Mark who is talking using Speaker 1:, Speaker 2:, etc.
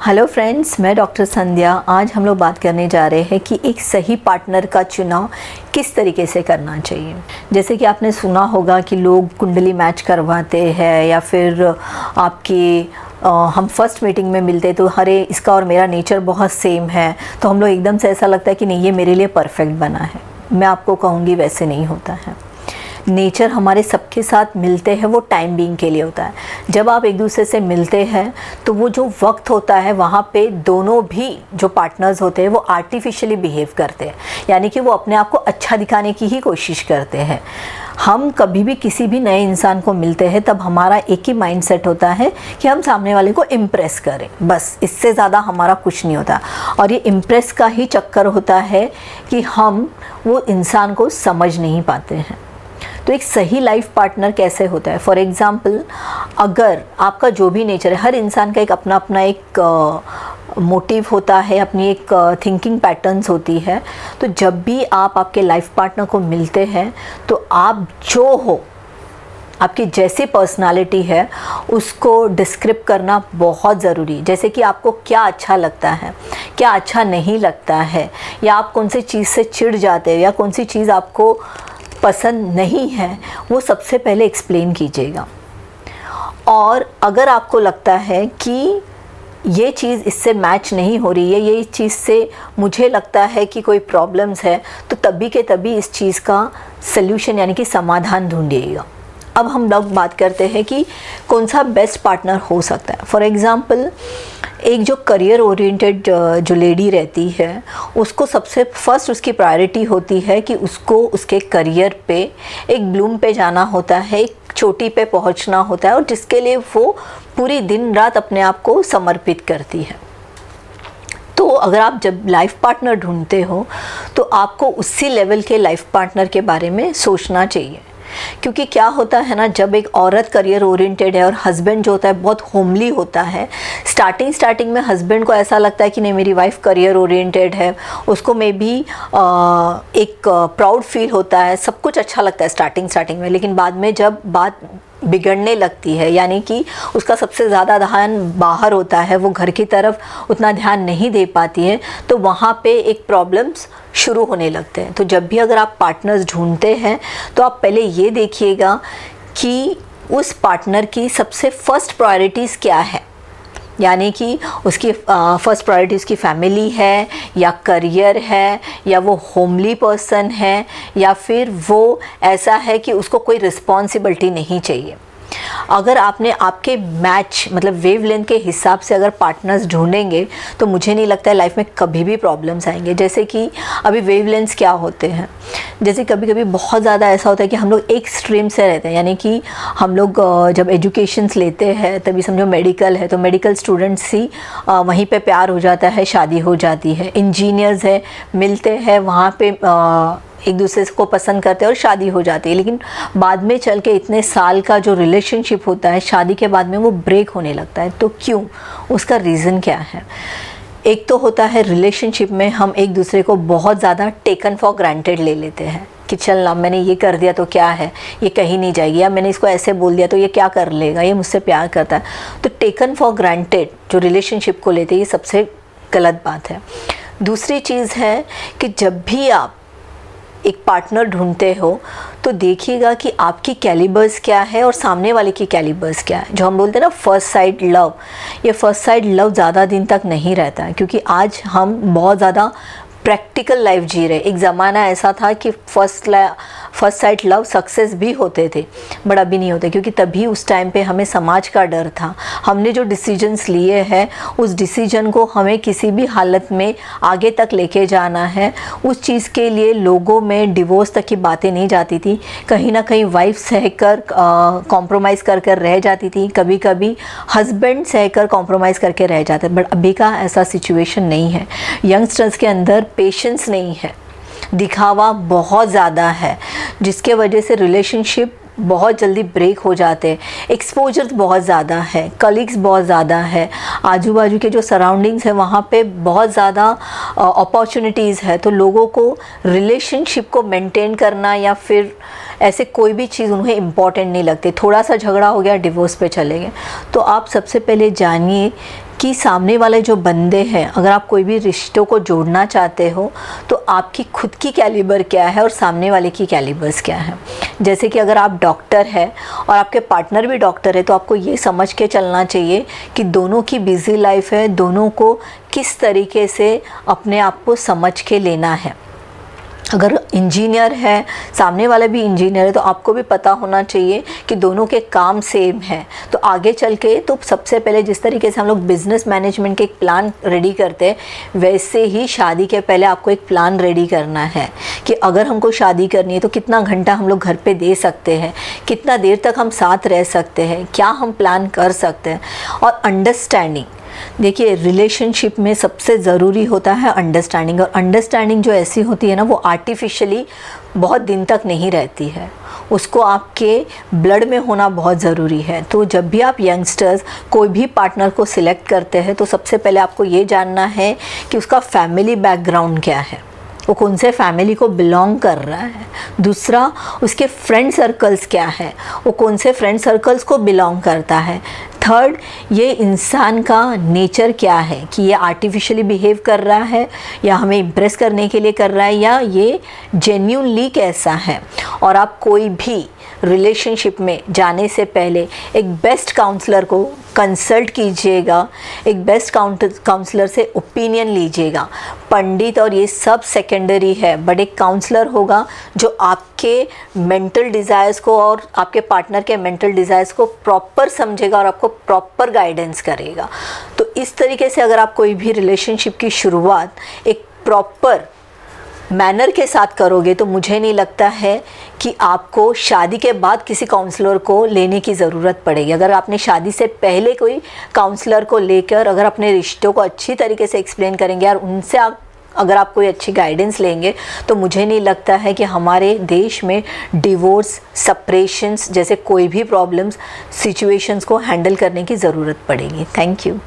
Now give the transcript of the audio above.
Speaker 1: Hello friends, मैं doctor संध्या। आज हम लोग बात करने जा रहे हैं कि एक सही पार्टनर का चुनाव किस तरीके से करना चाहिए। जैसे कि आपने सुना होगा कि लोग कुंडली मैच करवाते हैं या फिर हम फर्स्ट मीटिंग में मिलते तो अरे इसका और मेरा नेचर बहुत सेम है, तो हम लोग एकदम से ऐसा लगता है कि नहीं ये मेरे लिए परफेक्ट बना है। मैं आपको कहूँगी वैसे नहीं होता है। नेचर हमारे सबके साथ मिलते हैं, वो टाइम बीइंग के लिए होता है। जब आप एक दूसरे से मिलते हैं तो वो जो वक्त होता है वहाँ पे दोनों भी जो पार्टनर्स होते हैं वो आर्टिफिशियली बिहेव करते हैं, यानी कि वो अपने आप को अच्छा दिखाने की ही कोशिश करते हैं। हम कभी भी किसी भी नए इंसान को मिलते हैं तब हमारा एक ही माइंडसेट होता है कि हम सामने वाले को इम्प्रेस करें, बस इससे ज़्यादा हमारा कुछ नहीं होता। और ये इम्प्रेस का ही चक्कर होता है कि हम वो इंसान को समझ नहीं पाते हैं। तो एक सही लाइफ पार्टनर कैसे होता है? फॉर एग्ज़ाम्पल, अगर आपका जो भी नेचर है, हर इंसान का एक अपना अपना एक मोटिव होता है, अपनी एक थिंकिंग पैटर्न्स होती है। तो जब भी आप आपके लाइफ पार्टनर को मिलते हैं तो आप जो हो, आपकी जैसी पर्सनालिटी है उसको डिस्क्रिप्ट करना बहुत ज़रूरी है। जैसे कि आपको क्या अच्छा लगता है, क्या अच्छा नहीं लगता है, या आप कौन सी चीज़ से चिढ़ जाते हैं या कौन सी चीज़ आपको पसंद नहीं है, वो सबसे पहले एक्सप्लेन कीजिएगा। और अगर आपको लगता है कि ये चीज़ इससे मैच नहीं हो रही है, ये चीज़ से मुझे लगता है कि कोई प्रॉब्लम्स है, तो तभी के तभी इस चीज़ का सल्यूशन यानी कि समाधान ढूंढिएगा। अब हम लोग बात करते हैं कि कौन सा बेस्ट पार्टनर हो सकता है। फॉर एग्ज़ाम्पल, एक जो करियर ओरिएंटेड जो लेडी रहती है उसको सबसे फर्स्ट उसकी प्रायोरिटी होती है कि उसको उसके करियर पे एक ब्लूम पे जाना होता है, एक चोटी पे पहुंचना होता है, और जिसके लिए वो पूरी दिन रात अपने आप को समर्पित करती है। तो अगर आप जब लाइफ पार्टनर ढूंढते हो तो आपको उसी लेवल के लाइफ पार्टनर के बारे में सोचना चाहिए। क्योंकि क्या होता है ना, जब एक औरत करियर ओरिएंटेड है और हस्बैंड जो होता है बहुत होमली होता है, स्टार्टिंग में हस्बैंड को ऐसा लगता है कि नहीं मेरी वाइफ करियर ओरिएंटेड है, उसको मे भी एक प्राउड फील होता है, सब कुछ अच्छा लगता है स्टार्टिंग में। लेकिन बाद में जब बात बिगड़ने लगती है, यानी कि उसका सबसे ज़्यादा ध्यान बाहर होता है, वो घर की तरफ उतना ध्यान नहीं दे पाती है, तो वहाँ पे एक प्रॉब्लम्स शुरू होने लगते हैं। तो जब भी अगर आप पार्टनर्स ढूंढते हैं तो आप पहले ये देखिएगा कि उस पार्टनर की सबसे फर्स्ट प्रायोरिटीज़ क्या है, यानी कि उसकी फर्स्ट प्रायोरिटी उसकी फैमिली है या करियर है, या वो होमली पर्सन है, या फिर वो ऐसा है कि उसको कोई रिस्पॉन्सिबिलिटी नहीं चाहिए। अगर आपने आपके मैच मतलब वेवलेंथ के हिसाब से अगर पार्टनर्स ढूंढेंगे तो मुझे नहीं लगता है लाइफ में कभी भी प्रॉब्लम्स आएंगे। जैसे कि अभी वेवलेंथ्स क्या होते हैं, जैसे कभी कभी बहुत ज़्यादा ऐसा होता है कि हम लोग एक स्ट्रीम से रहते हैं, यानी कि हम लोग जब एजुकेशंस लेते हैं तभी समझो मेडिकल है तो मेडिकल स्टूडेंट्स ही वहीं पे प्यार हो जाता है, शादी हो जाती है। इंजीनियर्स है, मिलते हैं वहाँ पे एक दूसरे को पसंद करते हैं और शादी हो जाती है। लेकिन बाद में चल के इतने साल का जो रिलेशनशिप होता है शादी के बाद में वो ब्रेक होने लगता है। तो क्यों? उसका रीज़न क्या है? एक तो होता है रिलेशनशिप में हम एक दूसरे को बहुत ज़्यादा टेकन फॉर ग्रांटेड ले लेते हैं कि चल ना मैंने ये कर दिया तो क्या है, ये कहीं नहीं जाएगी, या मैंने इसको ऐसे बोल दिया तो ये क्या कर लेगा, ये मुझसे प्यार करता है। तो टेकन फॉर ग्रांटेड जो रिलेशनशिप को लेते हैं, ये सबसे गलत बात है। दूसरी चीज़ है कि जब भी आप एक पार्टनर ढूंढते हो तो देखिएगा कि आपकी कैलिबर्स क्या है और सामने वाले की कैलिबर्स क्या है। जो हम बोलते हैं ना फर्स्ट साइड लव, ये फर्स्ट साइड लव ज़्यादा दिन तक नहीं रहता है, क्योंकि आज हम बहुत ज़्यादा प्रैक्टिकल लाइफ जी रहे। एक ज़माना ऐसा था कि फर्स्ट साइड लव सक्सेस भी होते थे, बट अभी नहीं होते, क्योंकि तभी उस टाइम पे हमें समाज का डर था। हमने जो डिसीजंस लिए हैं उस डिसीजन को हमें किसी भी हालत में आगे तक लेके जाना है। उस चीज़ के लिए लोगों में डिवोर्स तक की बातें नहीं जाती थी, कहीं ना कहीं वाइफ सहकर कॉम्प्रोमाइज़ कर रह जाती थी, कभी कभी हस्बैंड सहकर कॉम्प्रोमाइज़ करके रह जाते। बट अभी का ऐसा सिचुएशन नहीं है। यंगस्टर्स के अंदर पेशेंस नहीं है, दिखावा बहुत ज़्यादा है, जिसके वजह से रिलेशनशिप बहुत जल्दी ब्रेक हो जाते हैं। एक्सपोजर बहुत ज़्यादा है, कलीग्स बहुत ज़्यादा है, आजू बाजू के जो सराउंडिंग्स हैं वहाँ पे बहुत ज़्यादा अपॉर्चुनिटीज़ है। तो लोगों को रिलेशनशिप को मेंटेन करना या फिर ऐसे कोई भी चीज़ उन्हें इम्पॉर्टेंट नहीं लगती। थोड़ा सा झगड़ा हो गया, डिवोर्स पे चले गए। तो आप सबसे पहले जानिए कि सामने वाले जो बंदे हैं, अगर आप कोई भी रिश्तों को जोड़ना चाहते हो तो आपकी खुद की कैलिबर क्या है और सामने वाले की कैलिबर्स क्या है। जैसे कि अगर आप डॉक्टर है और आपके पार्टनर भी डॉक्टर है तो आपको ये समझ के चलना चाहिए कि दोनों की बिज़ी लाइफ है, दोनों को किस तरीके से अपने आप को समझ के लेना है। अगर इंजीनियर है, सामने वाला भी इंजीनियर है, तो आपको भी पता होना चाहिए कि दोनों के काम सेम है। तो आगे चल के तो सबसे पहले जिस तरीके से हम लोग बिज़नेस मैनेजमेंट के एक प्लान रेडी करते हैं, वैसे ही शादी के पहले आपको एक प्लान रेडी करना है कि अगर हमको शादी करनी है तो कितना घंटा हम लोग घर पे दे सकते हैं, कितना देर तक हम साथ रह सकते हैं, क्या हम प्लान कर सकते हैं। और अंडरस्टैंडिंग, देखिए रिलेशनशिप में सबसे ज़रूरी होता है अंडरस्टैंडिंग। और अंडरस्टैंडिंग जो ऐसी होती है ना, वो आर्टिफिशियली बहुत दिन तक नहीं रहती है, उसको आपके ब्लड में होना बहुत ज़रूरी है। तो जब भी आप यंगस्टर्स कोई भी पार्टनर को सिलेक्ट करते हैं तो सबसे पहले आपको ये जानना है कि उसका फैमिली बैकग्राउंड क्या है, वो कौन से फैमिली को बिलोंग कर रहा है। दूसरा, उसके फ्रेंड सर्कल्स क्या है, वो कौन से फ्रेंड सर्कल्स को बिलोंग करता है। थर्ड, ये इंसान का नेचर क्या है कि ये आर्टिफिशियली बिहेव कर रहा है या हमें इम्प्रेस करने के लिए कर रहा है, या ये जेन्युइनली कैसा है। और आप कोई भी रिलेशनशिप में जाने से पहले एक बेस्ट काउंसलर को कंसल्ट कीजिएगा, एक बेस्ट काउंसलर से ओपिनियन लीजिएगा। पंडित और ये सब सेकेंडरी है, बट एक काउंसलर होगा जो आपके मेंटल डिज़ायर्स को और आपके पार्टनर के मेंटल डिज़ायर्स को प्रॉपर समझेगा और आपको प्रॉपर गाइडेंस करेगा। तो इस तरीके से अगर आप कोई भी रिलेशनशिप की शुरुआत एक प्रॉपर मैनर के साथ करोगे तो मुझे नहीं लगता है कि आपको शादी के बाद किसी काउंसलर को लेने की ज़रूरत पड़ेगी। अगर आपने शादी से पहले कोई काउंसलर को लेकर अगर अपने रिश्तों को अच्छी तरीके से एक्सप्लेन करेंगे और उनसे अगर आप कोई अच्छी गाइडेंस लेंगे तो मुझे नहीं लगता है कि हमारे देश में डिवोर्स, सेपरेशंस जैसे कोई भी प्रॉब्लम्स, सिचुएशंस को हैंडल करने की ज़रूरत पड़ेगी। Thank you.